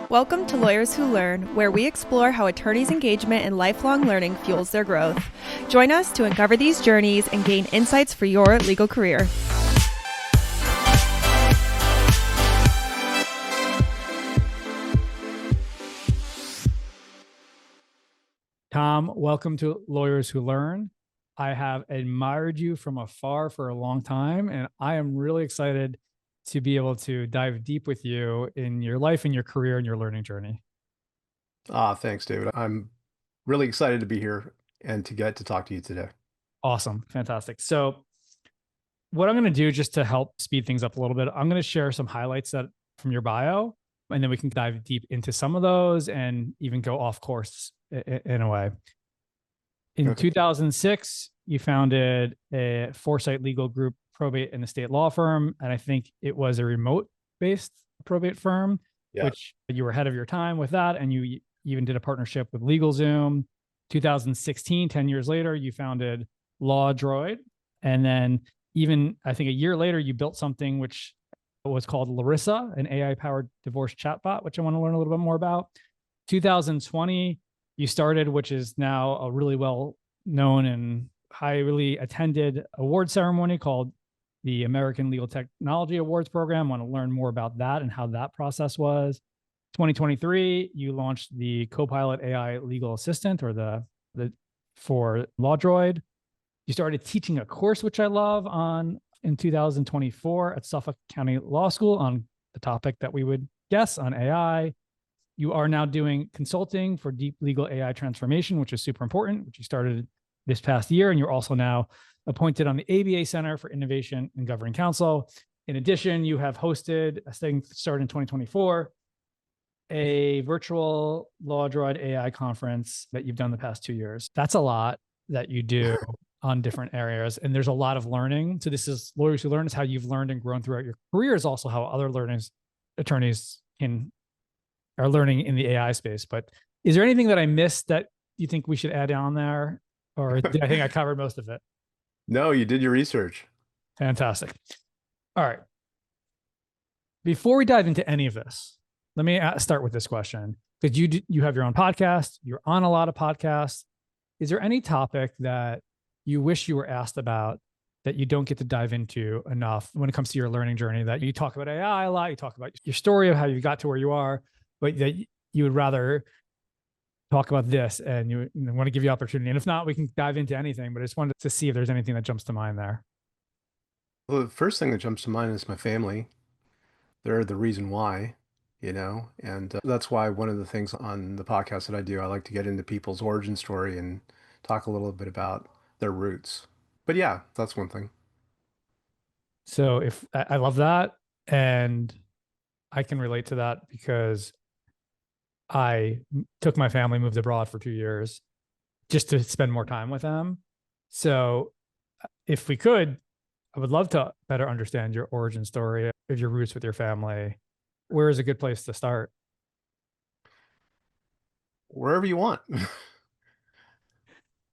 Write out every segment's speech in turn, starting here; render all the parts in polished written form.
Welcome to Lawyers Who Learn, where we explore how attorneys' engagement in lifelong learning fuels their growth. Join us to uncover these journeys and gain insights for your legal career. Tom, welcome to Lawyers Who Learn. I have admired you from afar for a long time, and I am really excited to be able to dive deep with you in your life and your career and your learning journey. Thanks, David. I'm really excited to be here and to get to talk to you today. Awesome. Fantastic. So what I'm going to do just to help speed things up a little bit, I'm going to share some highlights from your bio, and then we can dive deep into some of those and even go off course in a way. In 2006, you founded a Foresight Legal Group probate and estate law firm, and I think it was a remote-based probate firm, which you were ahead of your time with that, and you even did a partnership with LegalZoom. 2016, 10 years later, you founded LawDroid, and then even I think a year later, you built something which was called Larissa, an AI-powered divorce chatbot, which I want to learn a little bit more about. 2020, you started, which is now a really well-known and highly attended award ceremony called the American Legal Technology Awards Program. I want to learn more about that and how that process was. 2023, you launched the Copilot AI Legal Assistant, or for LawDroid. You started teaching a course, which I love, in 2024 at Suffolk County Law School on the topic that we would guess on AI. You are now doing consulting for deep legal AI transformation, which is super important, which you started this past year. And you're also now appointed on the ABA Center for Innovation and Governing Counsel. In addition, you have hosted, a thing started in 2024, a virtual LawDroid AI conference that you've done the past 2 years. That's a lot that you do on different areas. And there's a lot of learning. So this is Lawyers Who Learn, is how you've learned and grown throughout your career, is also how other attorneys are learning in the AI space. But is there anything that I missed that you think we should add on there? Or did I think I covered most of it? No, you did your research. Fantastic. All right. Before we dive into any of this, let me start with this question, because you have your own podcast. You're on a lot of podcasts. Is there any topic that you wish you were asked about that you don't get to dive into enough when it comes to your learning journey? That you talk about AI a lot, you talk about your story of how you got to where you are, but that you would rather talk about this, and you want to give you opportunity. And if not, we can dive into anything, but I just wanted to see if there's anything that jumps to mind there. Well, the first thing that jumps to mind is my family. They're the reason why, and that's why one of the things on the podcast that I do, I like to get into people's origin story and talk a little bit about their roots. But yeah, that's one thing. So if I love that, and I can relate to that because I took my family, moved abroad for 2 years just to spend more time with them. So if we could, I would love to better understand your origin story of your roots with your family. Where is a good place to start? Wherever you want.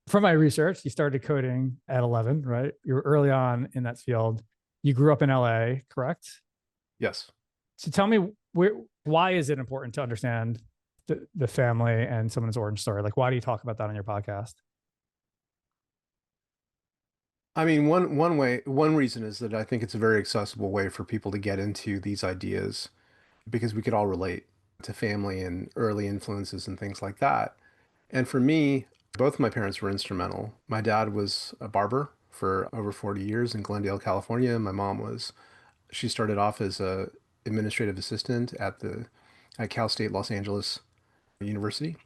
From my research, you started coding at 11, right? You were early on in that field. You grew up in LA, correct? Yes. So tell me, why is it important to understand the family and someone's origin story? Like, why do you talk about that on your podcast? I mean, one reason is that I think it's a very accessible way for people to get into these ideas, because we could all relate to family and early influences and things like that. And for me, both of my parents were instrumental. My dad was a barber for over 40 years in Glendale, California. She started off as a administrative assistant at Cal State Los Angeles University,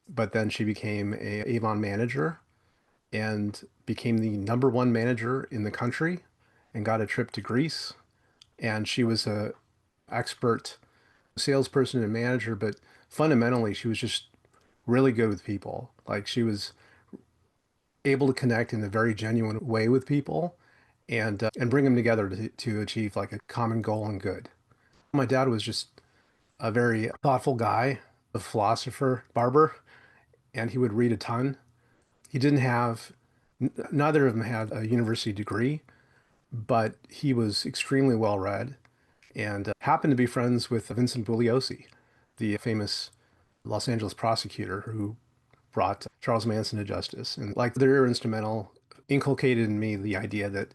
but then she became a Avon manager and became the #1 manager in the country and got a trip to Greece. And she was a expert salesperson and manager, but fundamentally she was just really good with people. Like, she was able to connect in a very genuine way with people and bring them together to achieve like a common goal and good. My dad was just a very thoughtful guy, a philosopher, barber, and he would read a ton. He didn't have, neither of them had a university degree, but he was extremely well read and happened to be friends with Vincent Bugliosi, the famous Los Angeles prosecutor who brought Charles Manson to justice. And like they're instrumental, inculcated in me the idea that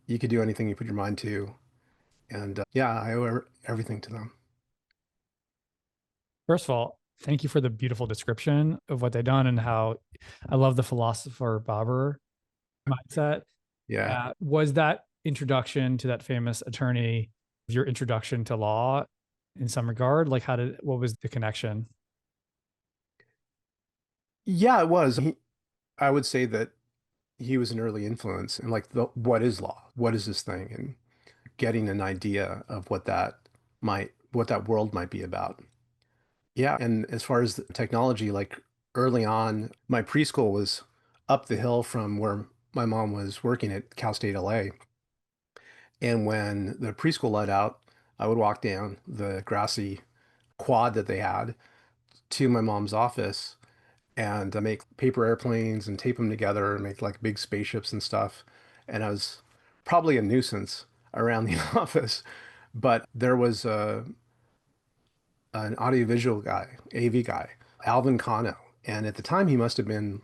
you could do anything you put your mind to. And yeah, I owe everything to them. First of all, thank you for the beautiful description of what they've done and how I love the philosopher barber mindset. Yeah. Was that introduction to that famous attorney your introduction to law in some regard? Like, what was the connection? Yeah, it was. I would say that he was an early influence and like what is law? What is this thing? And getting an idea of what that world might be about. Yeah, and as far as the technology, like early on, my preschool was up the hill from where my mom was working at Cal State LA. And when the preschool let out, I would walk down the grassy quad that they had to my mom's office and make paper airplanes and tape them together and make like big spaceships and stuff. And I was probably a nuisance around the office, but there was an audiovisual guy, AV guy, Alvin Kano. And at the time, he must have been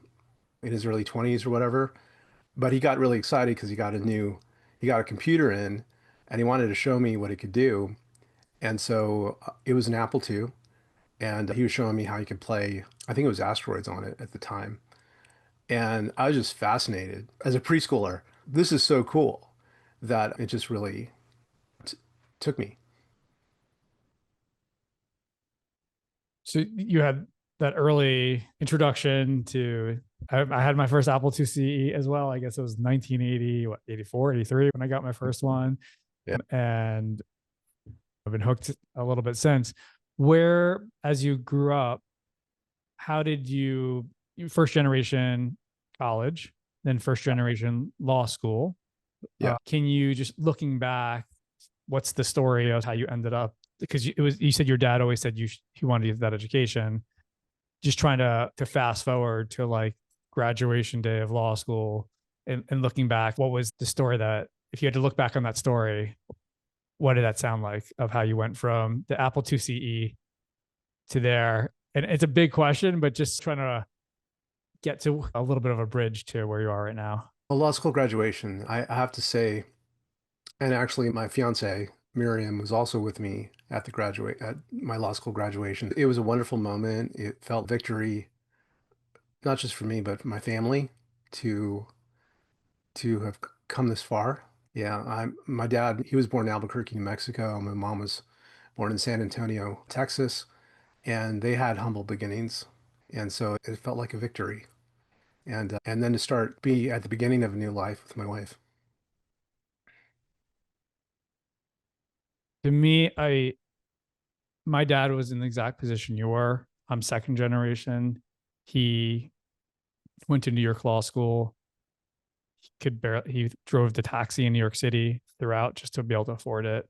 in his early 20s or whatever. But he got really excited because he got a computer in and he wanted to show me what it could do. And so it was an Apple II. And he was showing me how you could play, I think it was Asteroids on it at the time. And I was just fascinated as a preschooler. This is so cool that it just really took me. So you had that early introduction to, I had my first Apple II CE as well. I guess it was 1980, 84, 83 when I got my first one. Yeah. And I've been hooked a little bit since. Where, as you grew up, how did you first generation college, then first generation law school? Yeah. Can you just looking back, what's the story of how you ended up? Because you said your dad always said he wanted you that education. Just trying to fast forward to like graduation day of law school and looking back, what was the story that if you had to look back on that story, what did that sound like of how you went from the Apple II CE to there? And it's a big question, but just trying to get to a little bit of a bridge to where you are right now. Well, law school graduation, I have to say, and actually my fiance, Miriam, was also with me at at my law school graduation. It was a wonderful moment. It felt victory, not just for me, but for my family to have come this far. Yeah, my dad, he was born in Albuquerque, New Mexico. My mom was born in San Antonio, Texas, and they had humble beginnings. And so it felt like a victory. And then to be at the beginning of a new life with my wife. To me, my dad was in the exact position you were. I'm second generation. He went to New York Law School. He drove the taxi in New York City throughout just to be able to afford it.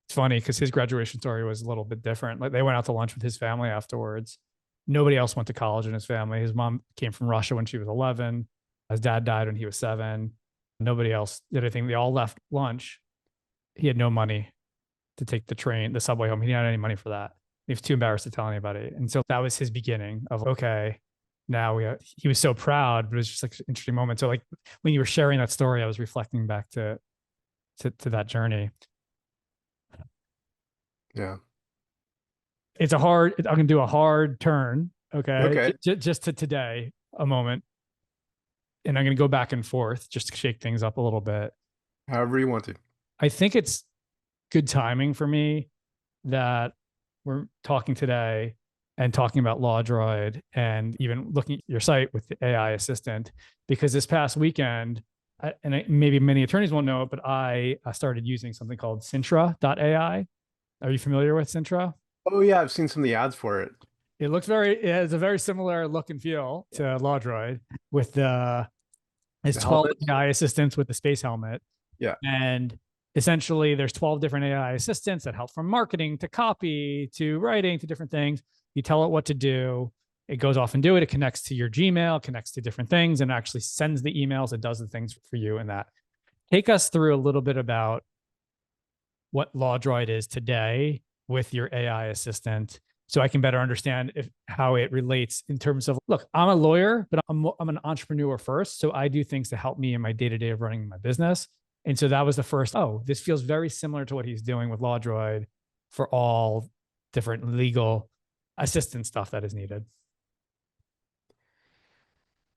It's funny because his graduation story was a little bit different. Like they went out to lunch with his family afterwards. Nobody else went to college in his family. His mom came from Russia when she was 11. His dad died when he was 7. Nobody else did anything. They all left lunch. He had no money to take the subway home. He didn't have any money for that. He was too embarrassed to tell anybody. And so that was his beginning of, okay, now he was so proud, but it was just like an interesting moment. So like when you were sharing that story, I was reflecting back to that journey. Yeah. I'm going to do a hard turn. Okay. Okay. Just to today, a moment. And I'm going to go back and forth just to shake things up a little bit. However you want to. I think it's good timing for me that we're talking today and talking about LawDroid and even looking at your site with the AI assistant, because this past weekend, maybe many attorneys won't know it, but I started using something called Sintra.ai. Are you familiar with Sintra? Oh yeah, I've seen some of the ads for it. It has a very similar look and feel to LawDroid with it's 12 helmet? AI assistants with the space helmet. Yeah. And essentially there's 12 different AI assistants that help from marketing to copy to writing to different things. You tell it what to do. It goes off and do it. It connects to your Gmail, connects to different things, and actually sends the emails. It does the things for you and that. Take us through a little bit about what LawDroid is today with your AI assistant so I can better understand how it relates in terms of, look, I'm a lawyer, but I'm an entrepreneur first. So I do things to help me in my day-to-day of running my business. And so that was the first, oh, this feels very similar to what he's doing with LawDroid for all different legal assistance stuff that is needed.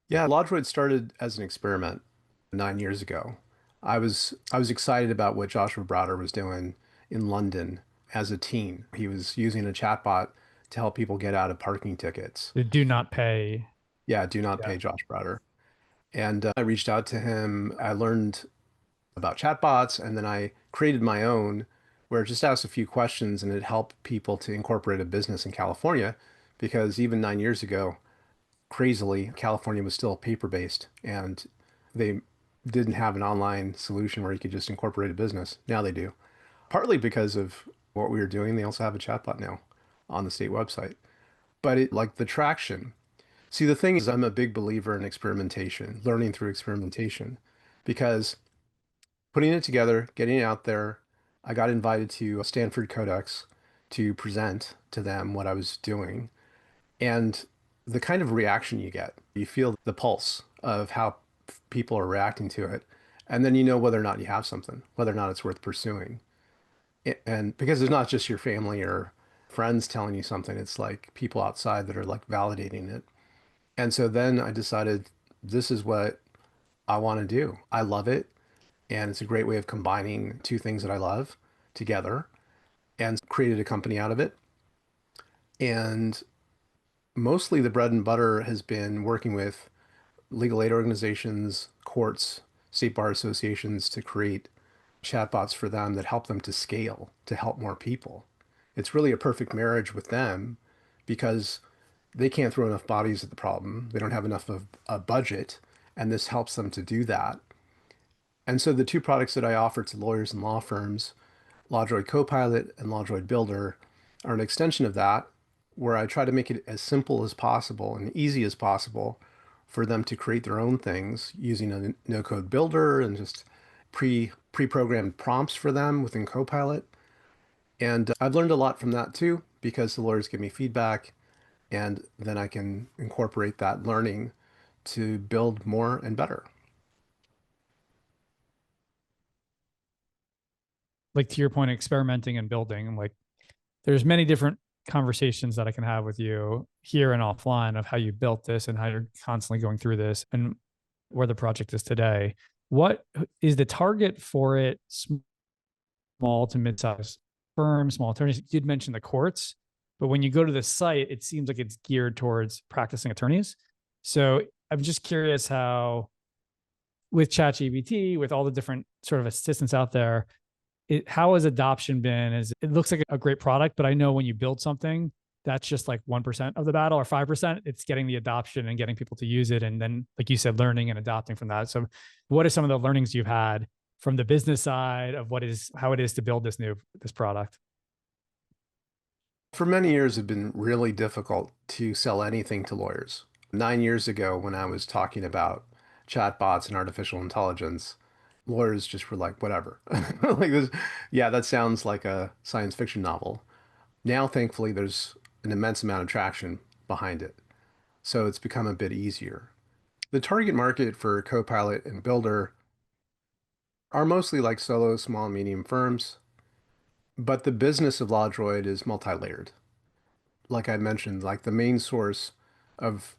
Yeah, LawDroid started as an experiment 9 years ago. I was excited about what Joshua Browder was doing in London as a teen. He was using a chatbot to help people get out of parking tickets. They do not pay. Yeah, do not Yeah. pay Josh Browder. And I reached out to him. I learned about chatbots, and then I created my own where it just asked a few questions and it helped people to incorporate a business in California because even 9 years ago, crazily, California was still paper-based and they didn't have an online solution where you could just incorporate a business. Now they do. Partly because of what we were doing, they also have a chatbot now on the state website. But it like the traction. See, the thing is, I'm a big believer in experimentation, learning through experimentation, because putting it together, getting it out there, I got invited to Stanford Codex to present to them what I was doing. And the kind of reaction you feel the pulse of how people are reacting to it. And then you know whether or not you have something, whether or not it's worth pursuing. And because it's not just your family or friends telling you something, it's like people outside that are like validating it. And so then I decided this is what I want to do. I love it. And it's a great way of combining two things that I love together and created a company out of it. And mostly the bread and butter has been working with legal aid organizations, courts, state bar associations to create chatbots for them that help them to scale to help more people. It's really a perfect marriage with them because they can't throw enough bodies at the problem. They don't have enough of a budget, and this helps them to do that. And so the two products that I offer to lawyers and law firms, LawDroid Copilot and LawDroid Builder, are an extension of that, where I try to make it as simple as possible and easy as possible for them to create their own things using a no-code builder and just pre-programmed prompts for them within Copilot. And I've learned a lot from that too, because the lawyers give me feedback, and then I can incorporate that learning to build more and better. Like to your point, experimenting and building, like there's many different conversations that I can have with you here and offline of how you built this and how you're constantly going through this and where the project is today. What is the target for it? Small to mid-sized firms, small attorneys. You'd mention the courts, but when you go to the site, it seems like it's geared towards practicing attorneys. So I'm just curious how, with ChatGPT, with all the different sort of assistants out there, how has adoption been? It looks like a great product, but I know when you build something, that's just like 1% of the battle or 5%. It's getting the adoption and getting people to use it. And then, like you said, learning and adopting from that. So what are some of the learnings you've had from the business side of how it is to build this product? For many years, it's been really difficult to sell anything to lawyers. 9 years ago, when I was talking about chatbots and artificial intelligence, lawyers just were like, whatever. Like this, yeah, that sounds like a science fiction novel. Now, thankfully, there's an immense amount of traction behind it. So it's become a bit easier. The target market for Copilot and Builder are mostly like solo, small, medium firms, but the business of LawDroid is multi-layered. Like I mentioned, like the main source of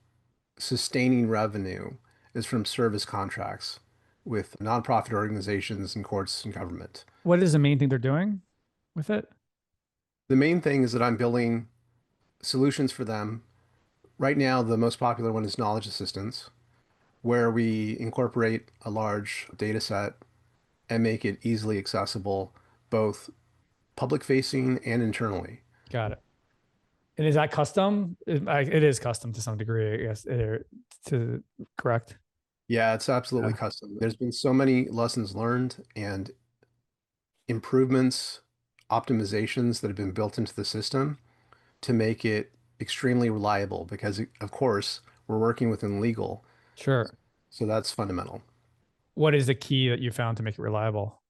sustaining revenue is from service contracts with nonprofit organizations and courts and government. What is the main thing they're doing with it? The main thing is that I'm building solutions for them. Right now, the most popular one is knowledge assistance, where we incorporate a large data set and make it easily accessible, both public facing and internally. Got it. And is that custom? It is custom to some degree, I guess. To correct. Yeah, it's absolutely Yeah. custom. There's been so many lessons learned and improvements, optimizations that have been built into the system to make it extremely reliable because, of course, we're working within legal. Sure. So that's fundamental. What is the key that you found to make it reliable?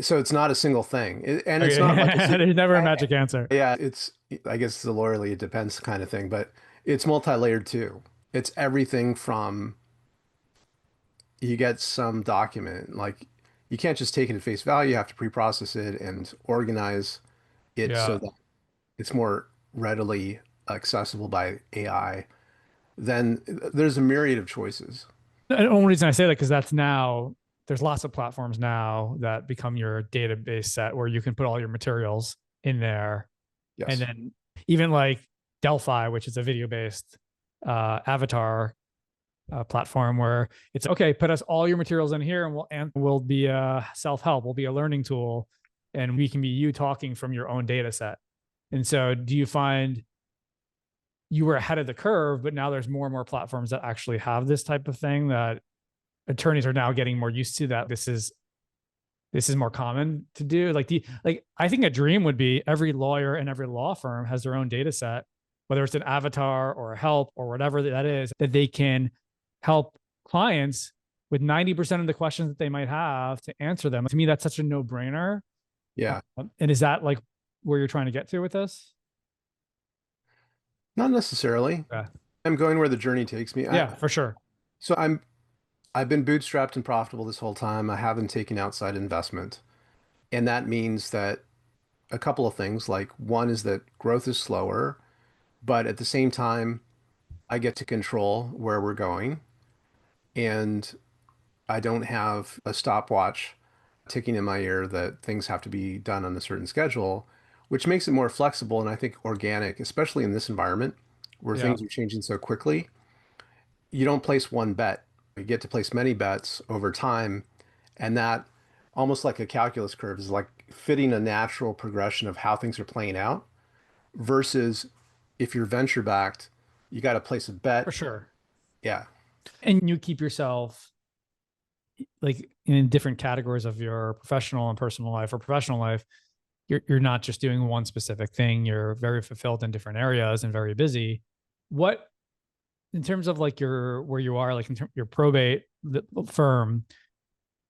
So it's not a single thing. And it's Okay. not like There's never a magic answer. yeah, I guess it's a lawyerly, it depends kind of thing, but it's multi-layered too. It's everything from you get some document, like you can't just take it at face value, you have to pre-process it and organize it so Yeah. that it's more readily accessible by AI. Then there's a myriad of choices. The only reason I say that because that's now there's lots of platforms now that become your database set where you can put all your materials in there, and Yes. then even like Delphi, which is a video based avatar platform where it's okay, put us all your materials in here, and we'll be a self help, we'll be a learning tool, and we can be you talking from your own data set. And so, do you find you were ahead of the curve, but now there's more and more platforms that actually have this type of thing that attorneys are now getting more used to, that this is more common to do? Like I think a dream would be every lawyer and every law firm has their own data set, whether it's an avatar or a help or whatever that is, that they can help clients with 90% of the questions that they might have to answer them. To me, that's such a no-brainer. Yeah. And is that like where you're trying to get to with this? Not necessarily. Yeah. I'm going where the journey takes me. Yeah, for sure. So I've been bootstrapped and profitable this whole time. I haven't taken outside investment. And that means that a couple of things, like one is that growth is slower, but at the same time, I get to control where we're going. And I don't have a stopwatch ticking in my ear that things have to be done on a certain schedule, which makes it more flexible and I think organic, especially in this environment where Yeah, things are changing so quickly. You don't place one bet. You get to place many bets over time. And that, almost like a calculus curve, is like fitting a natural progression of how things are playing out versus if you're venture backed, you got to place a for bet. sure. Yeah. And you keep yourself like in different categories of your professional and personal life, or professional life. You're not just doing one specific thing. You're very fulfilled in different areas and very busy. What, in terms of like your where you are, like in your probate firm,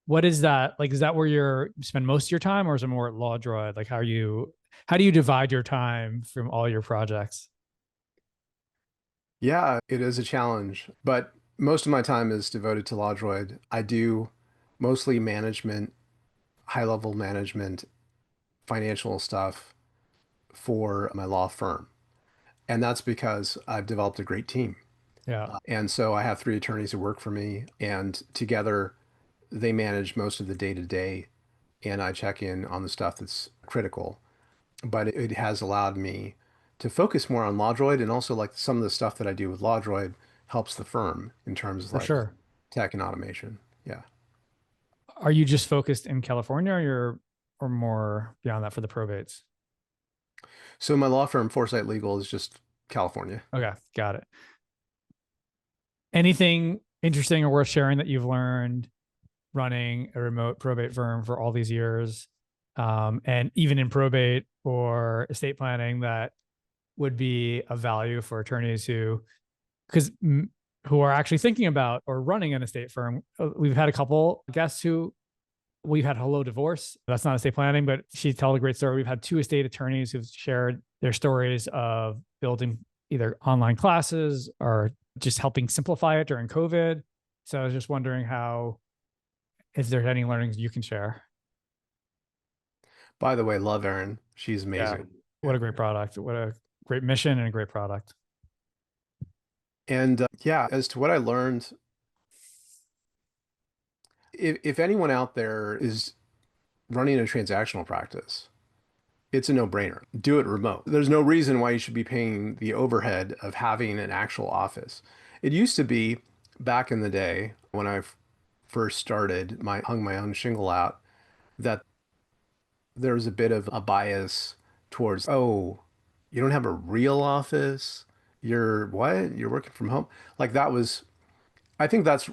what is that like? Is that where you spend most of your time, or is it more at LawDroid? Like how do you divide your time from all your projects? Yeah, it is a challenge, but most of my time is devoted to LawDroid. I do mostly management, high-level management, financial stuff for my law firm. And that's because I've developed a great team. Yeah, And so I have three attorneys who work for me, and together they manage most of the day-to-day, and I check in on the stuff that's critical. But it has allowed me to focus more on LawDroid, and also like some of the stuff that I do with LawDroid helps the firm in terms of for like sure. tech and automation. Yeah. Are you just focused in California, or more beyond that for the probates? So my law firm, Foresight Legal, is just California. Okay, got it. Anything interesting or worth sharing that you've learned running a remote probate firm for all these years, and even in probate or estate planning, that would be of value for attorneys because who are actually thinking about or running an estate firm? We've had a couple guests who we've had Hello Divorce. That's not estate planning, but she told a great story. We've had two estate attorneys who've shared their stories of building either online classes or just helping simplify it during COVID. So I was just wondering if there's any learnings you can share. By the way, love Erin. She's Yeah. amazing. What a great product. What a great mission and a great product. And yeah, as to what I learned, if anyone out there is running a transactional practice, it's a no-brainer. Do it remote. There's no reason why you should be paying the overhead of having an actual office. It used to be back in the day when I first started, hung my own shingle out, that there was a bit of a bias towards, oh, you don't have a real office? You're what? You're working from home? Like that was, I think that's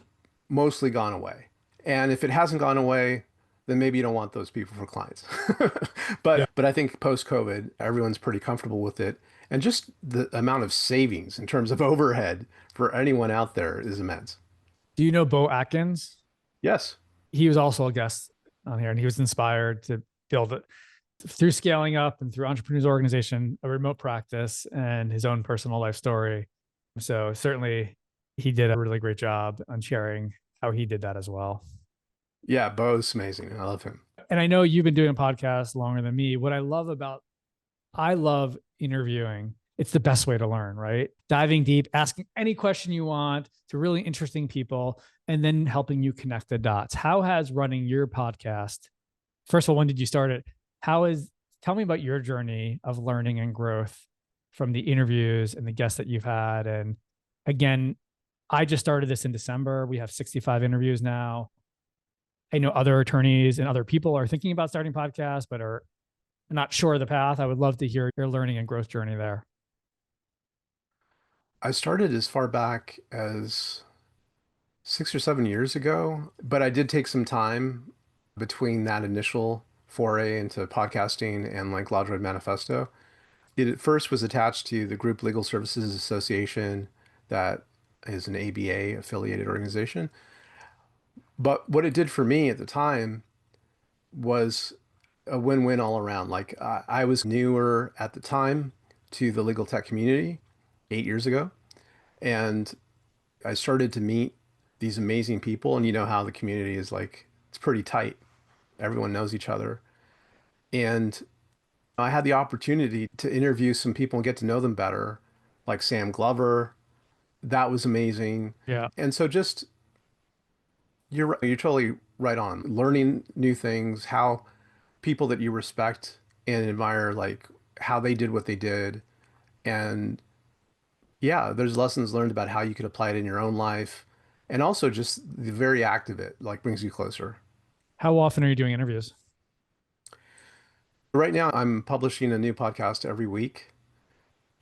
mostly gone away. And if it hasn't gone away, then maybe you don't want those people for clients. Yeah. But I think post-COVID, everyone's pretty comfortable with it. And just the amount of savings in terms of overhead for anyone out there is immense. Do you know Bo Atkins? Yes. He was also a guest on here, and he was inspired to build it through scaling up and through entrepreneurs organization, a remote practice, and his own personal life story. So certainly he did a really great job on sharing how he did that as well. Yeah, Bo's amazing. I love him. And I know you've been doing a podcast longer than me. I love interviewing. It's the best way to learn, right? Diving deep, asking any question you want to really interesting people, and then helping you connect the dots. How has running your podcast, first of all, when did you start it? Tell me about your journey of learning and growth from the interviews and the guests that you've had. And again, I just started this in December. We have 65 interviews now. I know other attorneys and other people are thinking about starting podcasts, but are not sure of the path. I would love to hear your learning and growth journey there. I started as far back as 6 or 7 years ago, but I did take some time between that initial foray into podcasting and like LawDroid Manifesto. It at first was attached to the Group Legal Services Association, that is an ABA affiliated organization. But what it did for me at the time was a win-win all around. Like I was newer at the time to the legal tech community 8 years ago, and I started to meet these amazing people. And you know how the community is like, it's pretty tight. Everyone knows each other. And I had the opportunity to interview some people and get to know them better, like Sam Glover. That was amazing. Yeah. And so just you're totally right on. Learning new things, how people that you respect and admire, like how they did what they did. And yeah, there's lessons learned about how you could apply it in your own life. And also just the very act of it, like brings you closer. How often are you doing interviews? Right now, I'm publishing a new podcast every week,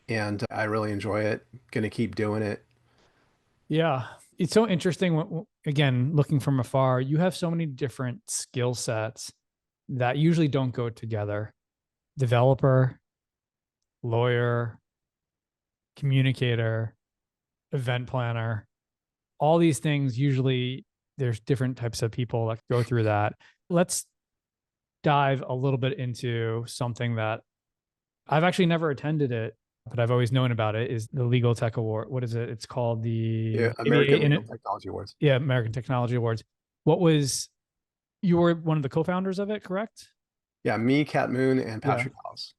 and I really enjoy it. Going to keep doing it. Yeah. It's so interesting. Again, looking from afar, you have so many different skill sets that usually don't go together. Developer, lawyer, communicator, event planner, all these things, usually there's different types of people that go through that. Let's dive a little bit into something that I've actually never attended it, but I've always known about it, is the Legal Tech Award. What is it? It's called Yeah, the American Legal Technology Awards. Yeah, American Technology Awards. You were one of the co-founders of it, correct? Yeah, me, Cat Moon, and Patrick House.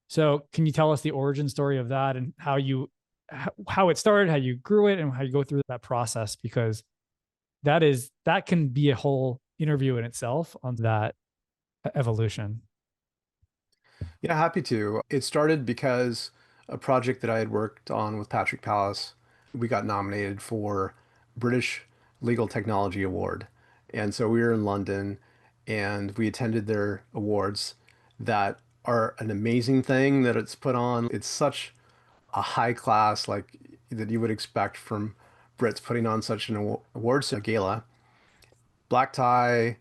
So can you tell us the origin story of that and how it started, how you grew it, and how you go through that process? Because that can be a whole interview in itself on that evolution. Yeah, happy to. It started because a project that I had worked on with Patrick Palace, we got nominated for British Legal Technology Award. And so we were in London and we attended their awards that are an amazing thing that it's put on. It's such a high class, like that you would expect from Brits putting on such an awards gala. Black tie.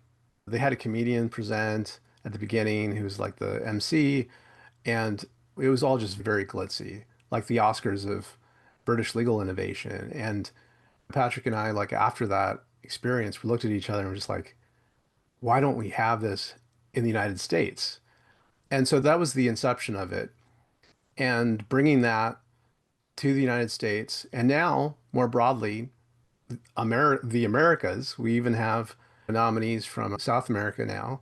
They had a comedian present at the beginning who was like the MC, and it was all just very glitzy, like the Oscars of British legal innovation. And Patrick and I, like after that experience, we looked at each other and were just like, why don't we have this in the United States? And so that was the inception of it. And bringing that to the United States, and now more broadly, the Americas, we even have nominees from South America now.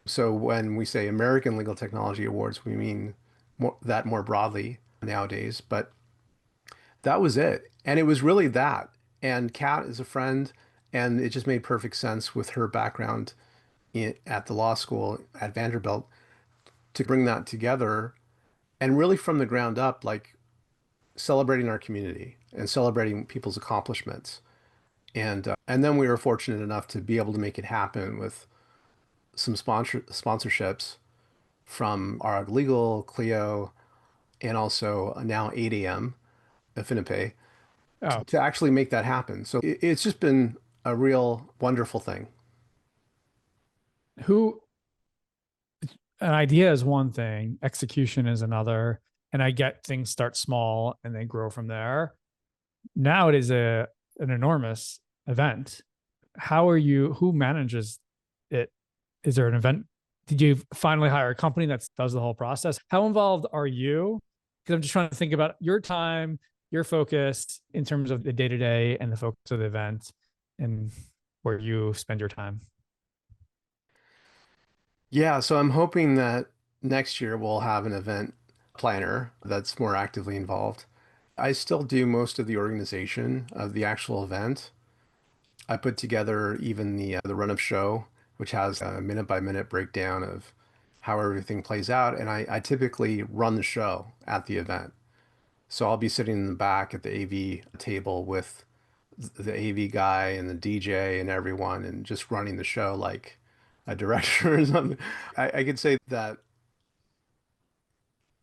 So when we say American Legal Technology Awards, we mean more broadly nowadays. But that was it. And it was really that. And Kat is a friend, and it just made perfect sense with her background at the law school at Vanderbilt to bring that together and really from the ground up, like celebrating our community and celebrating people's accomplishments. And then we were fortunate enough to be able to make it happen with some sponsorships from ARG Legal, Clio, and also now 8am, Affinipay, Oh, to actually make that happen. So it's just been a real wonderful thing. who an idea is one thing, execution is another. And I get things start small and they grow from there. Now it is an enormous event. Who manages it? Is there an event? Did you finally hire a company that does the whole process? How involved are you? Because I'm just trying to think about your time, your focus in terms of the day to day and the focus of the event and where you spend your time. Yeah, so I'm hoping that next year we'll have an event planner that's more actively involved. I still do most of the organization of the actual event. I put together even the run of show, which has a minute by minute breakdown of how everything plays out, and I typically run the show at the event. So I'll be sitting in the back at the AV table with the AV guy and the DJ and everyone, and just running the show like a director or something. I could say that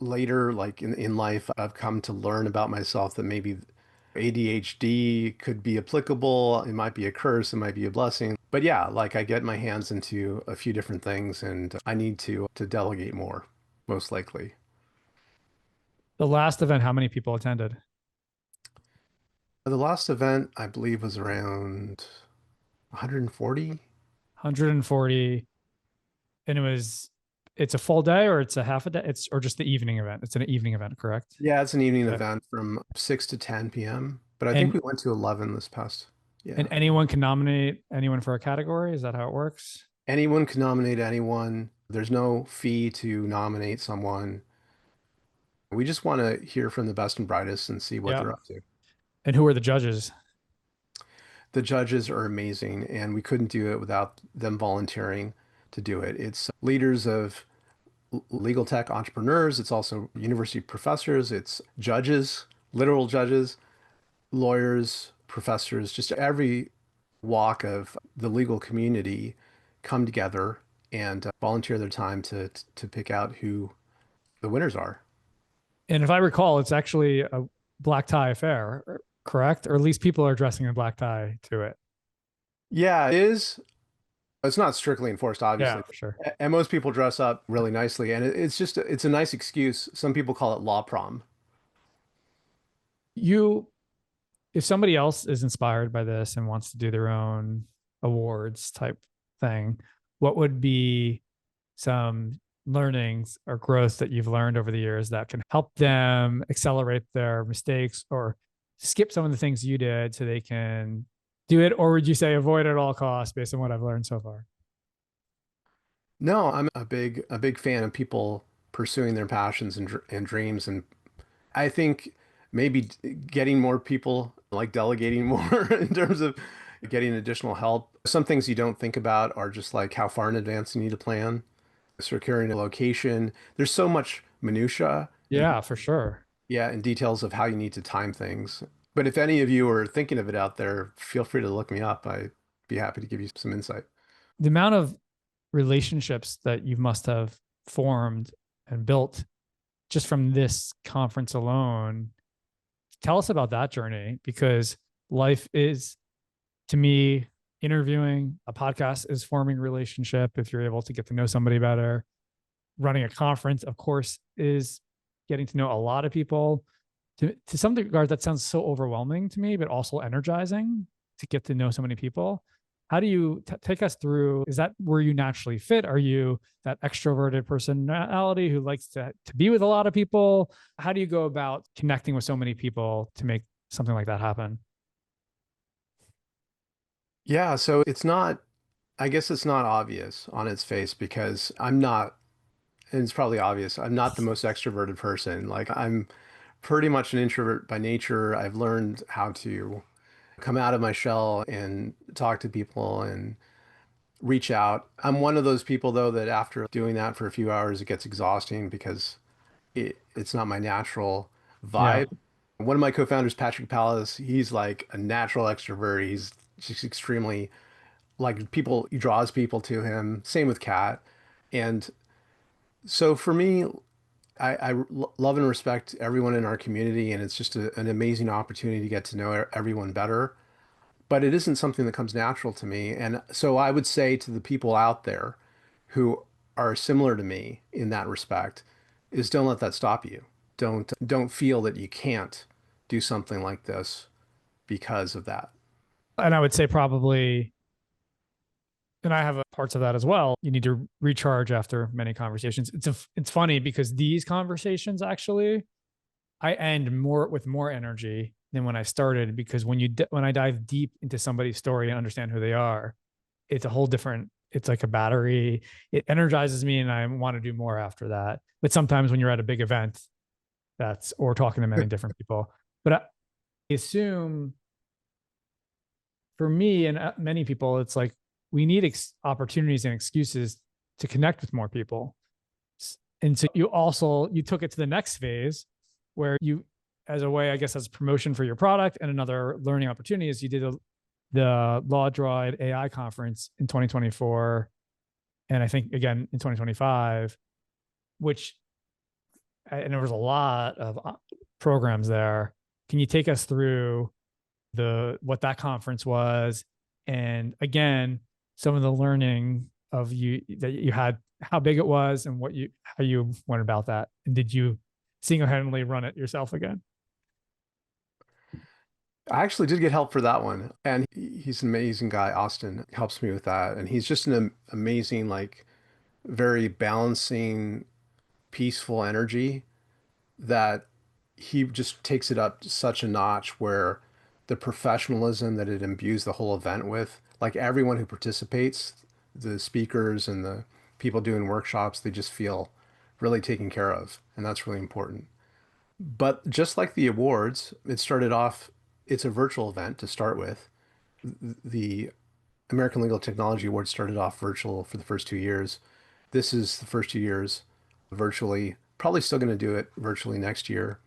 later, like in life, I've come to learn about myself that maybe ADHD could be applicable. It might be a curse, it might be a blessing. But yeah, like I get my hands into a few different things and I need to delegate more, most likely. The last event, how many people attended? The last event, I believe, was around 140. 140. And it's a full day or it's a half a day? Or just the evening event. It's an evening event, correct? Yeah, it's an evening Okay. event from 6 to 10 p.m. But I think And we went to 11 this past. and Yeah. anyone can nominate anyone for a category. Is that how it works? Anyone can nominate anyone. There's no fee to nominate someone. We just want to hear from the best and brightest and see what Yeah. they're up to. And who are the judges? The judges are amazing, and we couldn't do it without them volunteering to do it. It's leaders of legal tech entrepreneurs. It's also university professors. It's judges, literal judges, lawyers, professors, just every walk of the legal community come together and volunteer their time to pick out who the winners are. And if I recall, it's actually a black tie affair, correct? Or at least people are dressing in black tie to it. Yeah, it is. It's not strictly enforced, Yeah, obviously. for sure. And most people dress up really nicely, and it's just it's a nice excuse. Some people call it law prom. You, if somebody else is inspired by this and wants to do their own awards type thing, what would be some learnings or growth that you've learned over the years that can help them accelerate their mistakes or skip some of the things you did so they can do it? Or would you say avoid at all costs based on what I've learned so far? No, I'm a big fan of people pursuing their passions and dreams, and I think maybe getting more people, like delegating more in terms of getting additional help. Some things you don't think about are just like how far in advance you need to plan, securing a location. There's so much minutia and Yeah, for sure. yeah, and details of how you need to time things. But if any of you are thinking of it out there, feel free to look me up. I'd be happy to give you some insight. The amount of relationships that you must have formed and built just from this conference alone. Tell us about that journey because life is, to me, interviewing a podcast is forming relationship if you're able to get to know somebody better. Running a conference, of course, is getting to know a lot of people. To some regard, that sounds so overwhelming to me, but also energizing to get to know so many people. How do you take us through? Is that where you naturally fit? Are you that extroverted personality who likes to be with a lot of people? How do you go about connecting with so many people to make something like that happen? Yeah, so it's not, I guess it's not obvious on its face because I'm not, and it's probably obvious, I'm not the most extroverted person. Like I'm pretty much an introvert by nature. I've learned how to come out of my shell and talk to people and reach out. I'm one of those people though that after doing that for a few hours, it gets exhausting because it's not my natural Yeah. vibe. One of my co-founders, Patrick Pallas, he's like a natural extrovert. He's just extremely like people, he draws people to him. Same with Kat. And so for me, love and respect everyone in our community, and it's just an amazing opportunity to get to know everyone better. But it isn't something that comes natural to me. And so I would say to the people out there who are similar to me in that respect, is don't let that stop you. Don't feel that you can't do something like this because of that. And I would say probably And I have parts of that as well. You need to recharge after many conversations. It's funny because these conversations actually I end more with more energy than when I started, because when I dive deep into somebody's story and understand who they are, it's a whole different, it's like a battery. It energizes me and I want to do more after that. But sometimes when you're at a big event, or talking to many different people. But I assume for me and many people, it's like we need opportunities and excuses to connect with more people. And so you took it to the next phase where you, as a way, I guess, as promotion for your product and another learning opportunity, is you did the LawDroid AI conference in 2024. And I think again in 2025, and there was a lot of programs there. Can you take us through what that conference was? And again, some of the learning that you had, how big it was, and how you went about that. And did you single-handedly run it yourself again? I actually did get help for that one. And he's an amazing guy. Austin helps me with that. And he's just an amazing, like very balancing, peaceful energy that he just takes it up such a notch where the professionalism that it imbues the whole event with, like everyone who participates, the speakers and the people doing workshops, they just feel really taken care of. And that's really important. But just like the awards, it's a virtual event to start with. The American Legal Technology Awards started off virtual for the first 2 years. This is the first 2 years virtually, probably still going to do it virtually next year.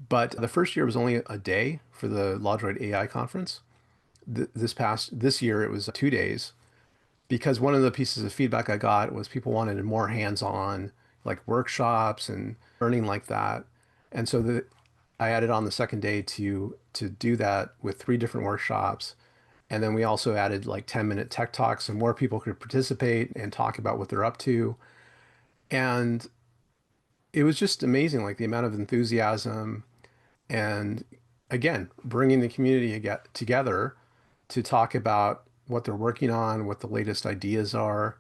But the first year was only a day for the LawDroid AI conference. This year it was 2 days, because one of the pieces of feedback I got was people wanted more hands-on, like workshops and learning like that. And so I added on the second day to do that with 3 different workshops. And then we also added like 10-minute tech talks so more people could participate and talk about what they're up to. And it was just amazing, like the amount of enthusiasm and again, bringing the community together to talk about what they're working on, what the latest ideas are.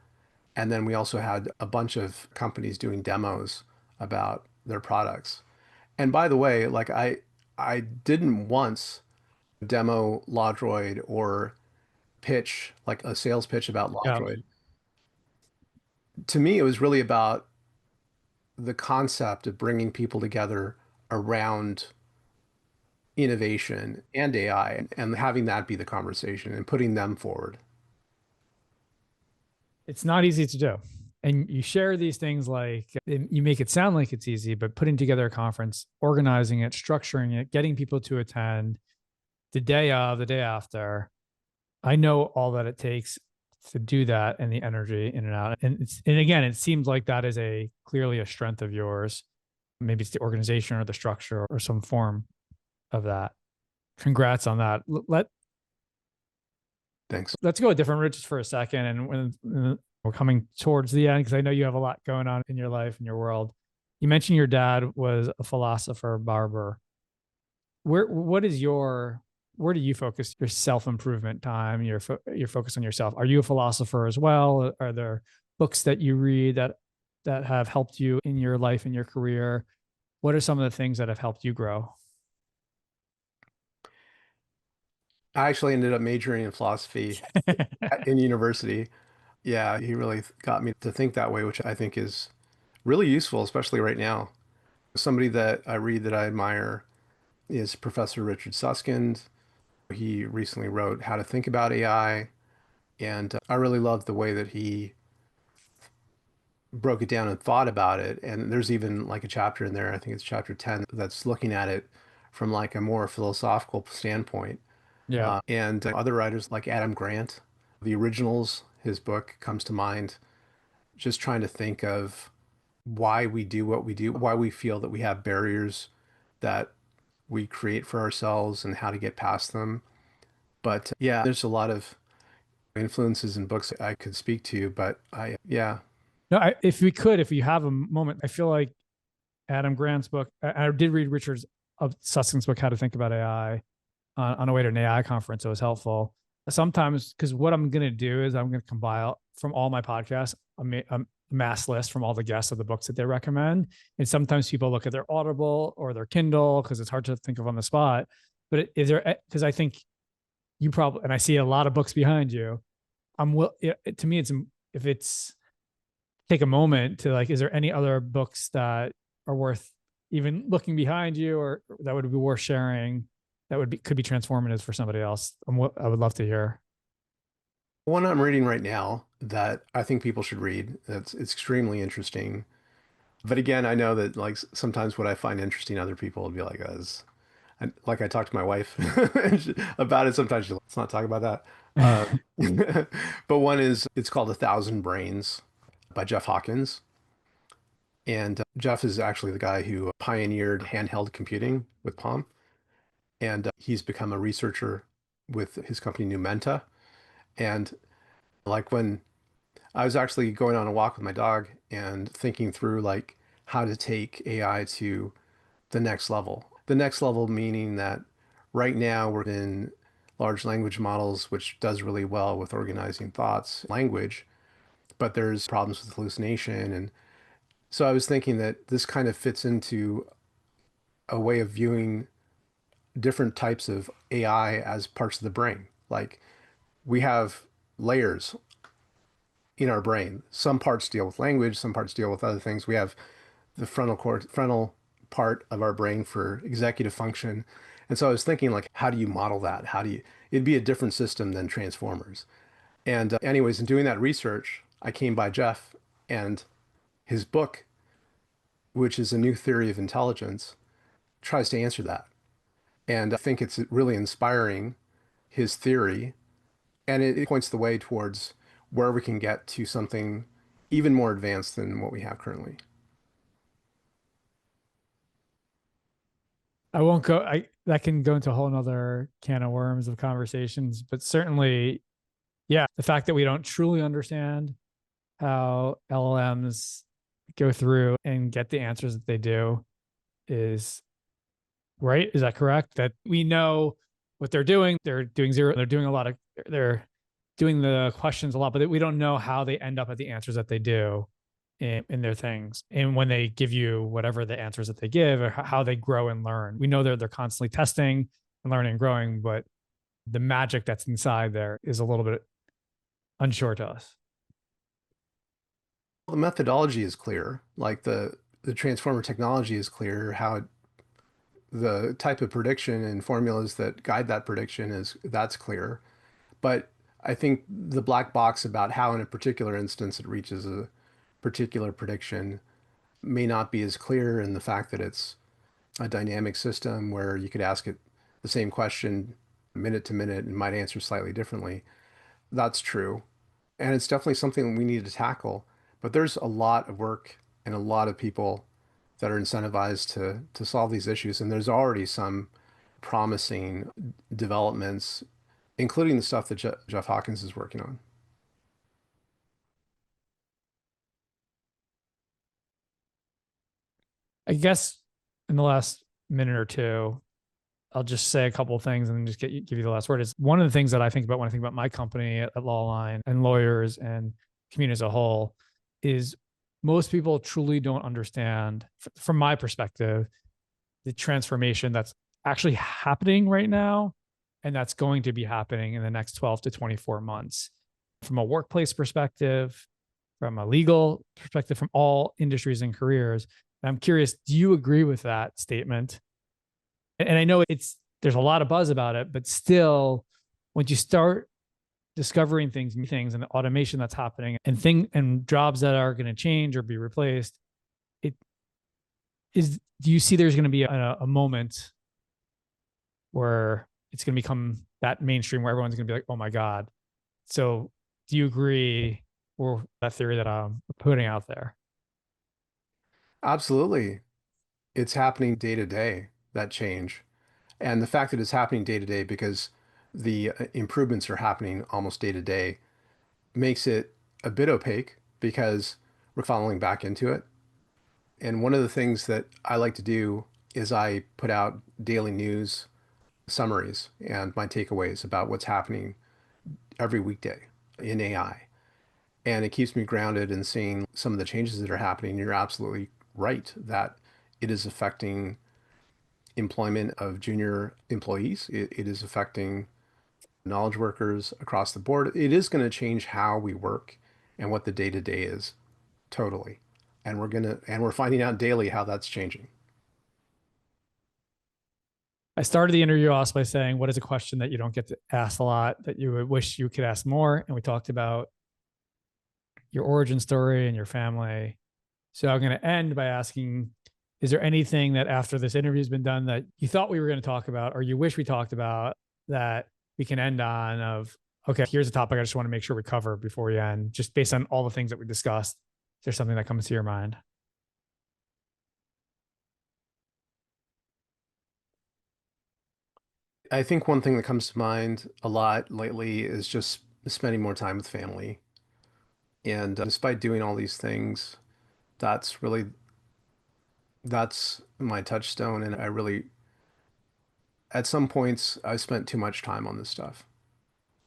And then we also had a bunch of companies doing demos about their products. And by the way, like I didn't once demo LawDroid or pitch like a sales pitch about Yeah. LawDroid. To me, it was really about the concept of bringing people together around innovation and AI and having that be the conversation and putting them forward. It's not easy to do. And you share these things like you make it sound like it's easy, but putting together a conference, organizing it, structuring it, getting people to attend the day of, the day after. I know all that it takes to do that, and the energy in and out. And again, it seems like that is clearly a strength of yours. Maybe it's the organization or the structure or some form of that. Congrats on that. Thanks. Let's go a different route just for a second. And when we're coming towards the end, because I know you have a lot going on in your life and your world. You mentioned your dad was a philosopher, barber. Where do you focus your self-improvement time, your focus on yourself? Are you a philosopher as well? Are there books that you read that have helped you in your life and your career? What are some of the things that have helped you grow? I actually ended up majoring in philosophy in university. Yeah, he really got me to think that way, which I think is really useful, especially right now. Somebody that I read that I admire is Professor Richard Susskind. He recently wrote How to Think About AI, and I really loved the way that he broke it down and thought about it. And there's even like a chapter in there, I think it's chapter 10, that's looking at it from like a more philosophical standpoint. Yeah. And other writers like Adam Grant, the originals, his book comes to mind, just trying to think of why we do what we do, why we feel that we have barriers that we create for ourselves and how to get past them. But yeah, there's a lot of influences and books I could speak to, but yeah. No, if you have a moment, I feel like Adam Grant's book, I did read Richard's of Suskind's book, How to Think About AI, on a way to an AI conference. It was helpful. sometimes, because what I'm going to do is I'm going to compile from all my podcasts a mass list from all the guests of the books that they recommend. And sometimes people look at their Audible or their Kindle because it's hard to think of on the spot. But is there, because I think you probably, and I see a lot of books behind you. To me, it's, if it's, take a moment to like, is there any other books that are worth even looking behind you or that would be worth sharing that could be transformative for somebody else? I would love to hear. One I'm reading right now that I think people should read. It's extremely interesting. But again, I know that like sometimes what I find interesting, other people will be like, like I talk to my wife about it. Sometimes she's like, let's not talk about that. But one is, it's called A Thousand Brains by Jeff Hawkins. And Jeff is actually the guy who pioneered handheld computing with Palm. And he's become a researcher with his company Numenta. And like when I was actually going on a walk with my dog and thinking through like how to take AI to the next level. The next level meaning that right now we're in large language models, which does really well with organizing thoughts, language, but there's problems with hallucination. And so I was thinking that this kind of fits into a way of viewing different types of AI as parts of the brain. Like we have layers in our brain. Some parts deal with language, some parts deal with other things. We have the frontal part of our brain for executive function. And so I was thinking like, how do you model that? It'd be a different system than Transformers. And anyways, in doing that research, I came by Jeff and his book, which is A New Theory of Intelligence, tries to answer that. And I think it's really inspiring, his theory, and it points the way towards where we can get to something even more advanced than what we have currently. I won't go, that can go into a whole nother can of worms of conversations, but certainly, yeah, the fact that we don't truly understand how LLMs go through and get the answers that they do is right. Is that correct? That we know what they're doing. They're doing zero. They're doing a lot of, they're doing the questions a lot, but we don't know how they end up at the answers that they do in their things. And when they give you whatever the answers that they give or how they grow and learn, we know they're constantly testing and learning and growing, but the magic that's inside there is a little bit unsure to us. The methodology is clear, like the transformer technology is clear, the type of prediction and formulas that guide that prediction that's clear. But I think the black box about how in a particular instance it reaches a particular prediction may not be as clear in the fact that it's a dynamic system where you could ask it the same question minute to minute and might answer slightly differently. That's true. And it's definitely something we need to tackle. But there's a lot of work and a lot of people that are incentivized to solve these issues. And there's already some promising developments, including the stuff that Jeff Hawkins is working on. I guess in the last minute or two, I'll just say a couple of things and then just give you the last word. Is one of the things that I think about when I think about my company at Lawline and lawyers and community as a whole is most people truly don't understand, from my perspective, the transformation that's actually happening right now and that's going to be happening in the next 12 to 24 months from a workplace perspective, from a legal perspective, from all industries and careers. And I'm curious, do you agree with that statement? And I know there's a lot of buzz about it, but still, once you start discovering things and the automation that's happening and jobs that are going to change or be replaced, do you see there's going to be a moment where it's going to become that mainstream where everyone's going to be like, oh my God. So do you agree with that theory that I'm putting out there? Absolutely. It's happening day to day, that change. And the fact that it's happening day to day because the improvements are happening almost day to day makes it a bit opaque because we're falling back into it. And one of the things that I like to do is I put out daily news summaries and my takeaways about what's happening every weekday in AI. And it keeps me grounded in seeing some of the changes that are happening. You're absolutely right that it is affecting employment of junior employees. It is affecting knowledge workers across the board. It is going to change how we work and what the day to day is totally. And we're finding out daily how that's changing. I started the interview also by saying, what is a question that you don't get to ask a lot that you would wish you could ask more? And we talked about your origin story and your family. So I'm going to end by asking, is there anything that after this interview has been done that you thought we were going to talk about or you wish we talked about that we can end on of, okay, here's a topic I just want to make sure we cover before we end, just based on all the things that we discussed. Is there something that comes to your mind? I think one thing that comes to mind a lot lately is just spending more time with family. And despite doing all these things, that's really that's my touchstone. And I really, at some points, I spent too much time on this stuff.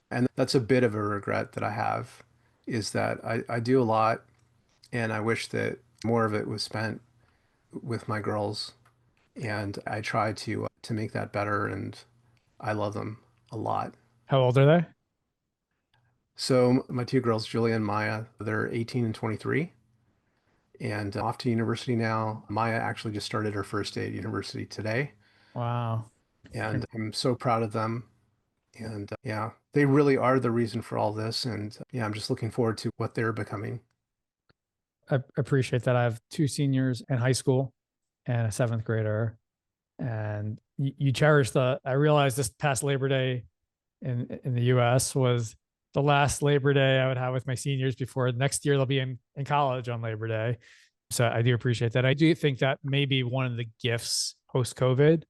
And that's a bit of a regret that I have, is that I do a lot and I wish that more of it was spent with my girls. And I try to make that better, and I love them a lot. How old are they? So my two girls, Julia and Maya, they're 18 and 23 and off to university now. Maya actually just started her first day at university today, Wow. and I'm so proud of them. And yeah, they really are the reason for all this. And yeah, I'm just looking forward to what they're becoming. I appreciate that. I have two seniors in high school and a seventh grader. And you cherish I realized this past Labor Day in the US was the last Labor Day I would have with my seniors before next year they'll be in college on Labor Day. So I do appreciate that. I do think that may be one of the gifts post COVID,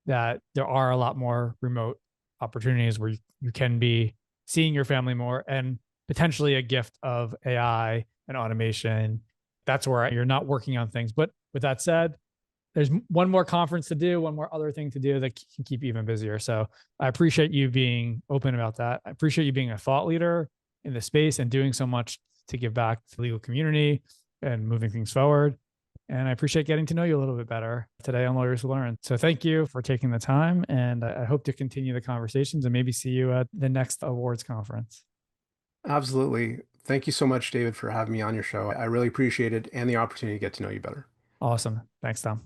that there are a lot more remote opportunities where you can be seeing your family more, and potentially a gift of AI and automation. That's where you're not working on things. But with that said, there's one more conference to do, one more other thing to do that can keep you even busier. So I appreciate you being open about that. I appreciate you being a thought leader in the space and doing so much to give back to the legal community and moving things forward. And I appreciate getting to know you a little bit better today on Lawyers Who Learn. So thank you for taking the time. And I hope to continue the conversations and maybe see you at the next awards conference. Absolutely. Thank you so much, David, for having me on your show. I really appreciate it and the opportunity to get to know you better. Awesome. Thanks, Tom.